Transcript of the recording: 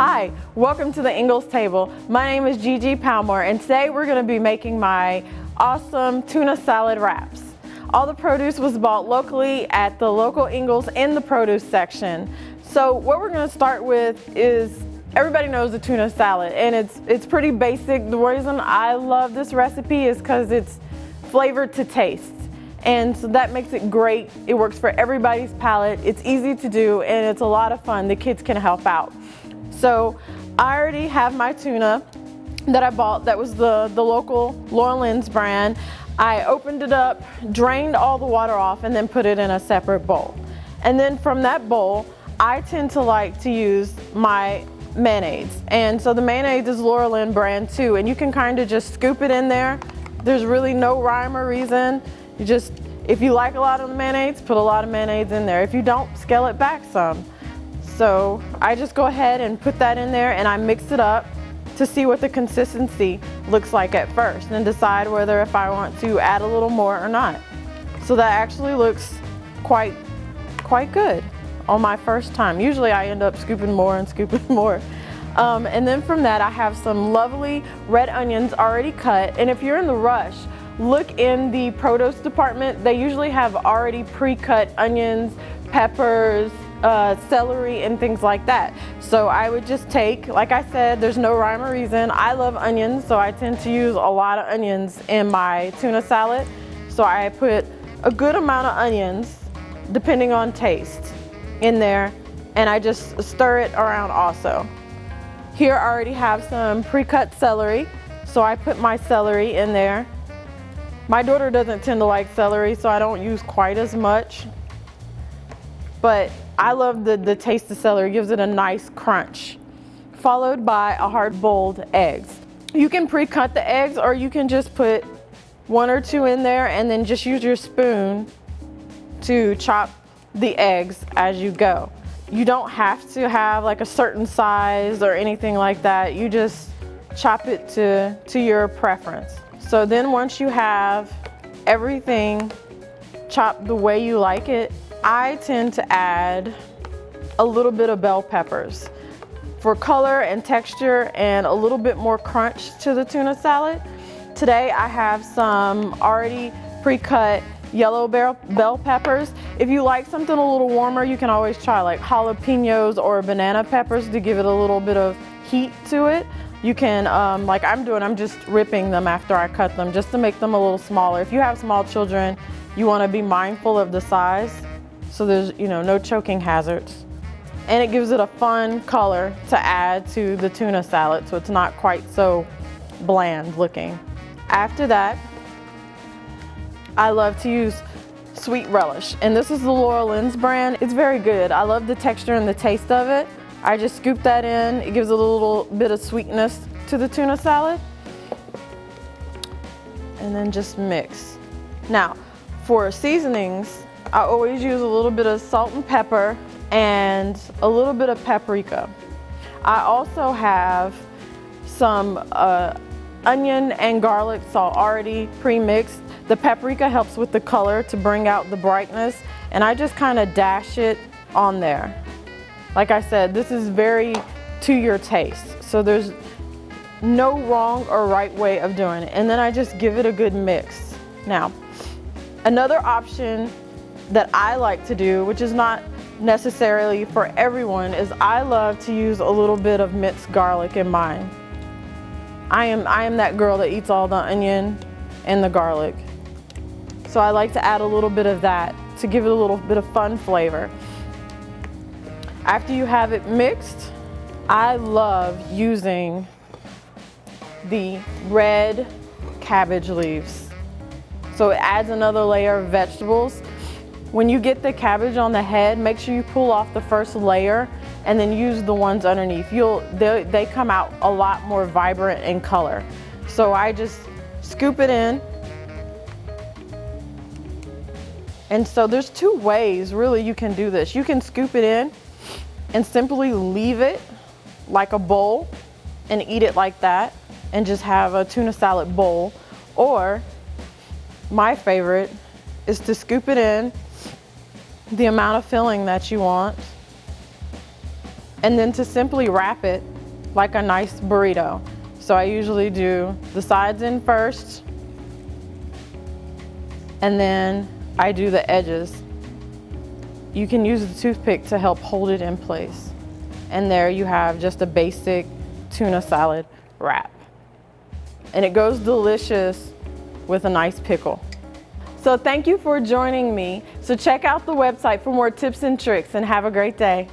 Hi, welcome to the Ingles table. My name is Gigi Palmore, and today we're going to be making my awesome tuna salad wraps. All the produce was bought locally at the local Ingles in the produce section. So what we're going to start with is, everybody knows the tuna salad, and it's pretty basic. The reason I love this recipe is because it's flavored to taste. And so that makes it great. It works for everybody's palate. It's easy to do, and it's a lot of fun. The kids can help out. So I already have my tuna that I bought. That was the local Lynn's brand. I opened it up, drained all the water off, and then put it in a separate bowl. And then from that bowl, I tend to like to use my mayonnaise. And so the mayonnaise is Lynn brand too, and you can kind of just scoop it in there. There's really no rhyme or reason. You just, if you like a lot of the mayonnaise, put a lot of mayonnaise in there. If you don't, scale it back some. So I just go ahead and put that in there, and I mix it up to see what the consistency looks like at first, and decide whether if I want to add a little more or not. So that actually looks quite good on my first time. Usually I end up scooping more and scooping more. And then from that, I have some lovely red onions already cut. And if you're in the rush, look in the produce department. They usually have already pre-cut onions, peppers, celery, and things like that. So I would just take, like I said, there's no rhyme or reason. I love onions, so I tend to use a lot of onions in my tuna salad. So I put a good amount of onions, depending on taste, in there, and I just stir it around also. Here I already have some pre-cut celery, so I put my celery in there. My daughter doesn't tend to like celery, so I don't use quite as much. But I love the taste of celery. It gives it a nice crunch. Followed by a hard-boiled eggs. You can pre-cut the eggs, or you can just put one or two in there and then just use your spoon to chop the eggs as you go. You don't have to have like a certain size or anything like that. You just chop it to your preference. So then once you have everything chopped the way you like it, I tend to add a little bit of bell peppers for color and texture and a little bit more crunch to the tuna salad. Today I have some already pre-cut yellow bell peppers. If you like something a little warmer, you can always try like jalapenos or banana peppers to give it a little bit of heat to it. You can, like I'm doing, I'm just ripping them after I cut them just to make them a little smaller. If you have small children, you want to be mindful of the size so there's, no choking hazards. And it gives it a fun color to add to the tuna salad, so it's not quite so bland looking. After that, I love to use sweet relish, and this is the Lynn's brand. It's very good. I love the texture and the taste of it. I just scoop that in. It gives a little bit of sweetness to the tuna salad. And then just mix. Now, for seasonings, I always use a little bit of salt and pepper and a little bit of paprika. I also have some onion and garlic salt already pre-mixed. The paprika helps with the color to bring out the brightness, and I just kind of dash it on there. Like I said, this is very to your taste, so there's no wrong or right way of doing it. And then I just give it a good mix. Now, another option that I like to do, which is not necessarily for everyone, is I love to use a little bit of minced garlic in mine. I am that girl that eats all the onion and the garlic. So I like to add a little bit of that to give it a little bit of fun flavor. After you have it mixed, I love using the red cabbage leaves. So it adds another layer of vegetables. When you get the cabbage on the head, make sure you pull off the first layer and then use the ones underneath. They come out a lot more vibrant in color. So I just scoop it in. And so there's two ways really you can do this. You can scoop it in and simply leave it like a bowl and eat it like that and just have a tuna salad bowl. Or my favorite is to scoop it in the amount of filling that you want and then to simply wrap it like a nice burrito. So I usually do the sides in first, and then I do the edges. You can use the toothpick to help hold it in place. And there you have just a basic tuna salad wrap. And it goes delicious with a nice pickle. So thank you for joining me. So check out the website for more tips and tricks, and have a great day.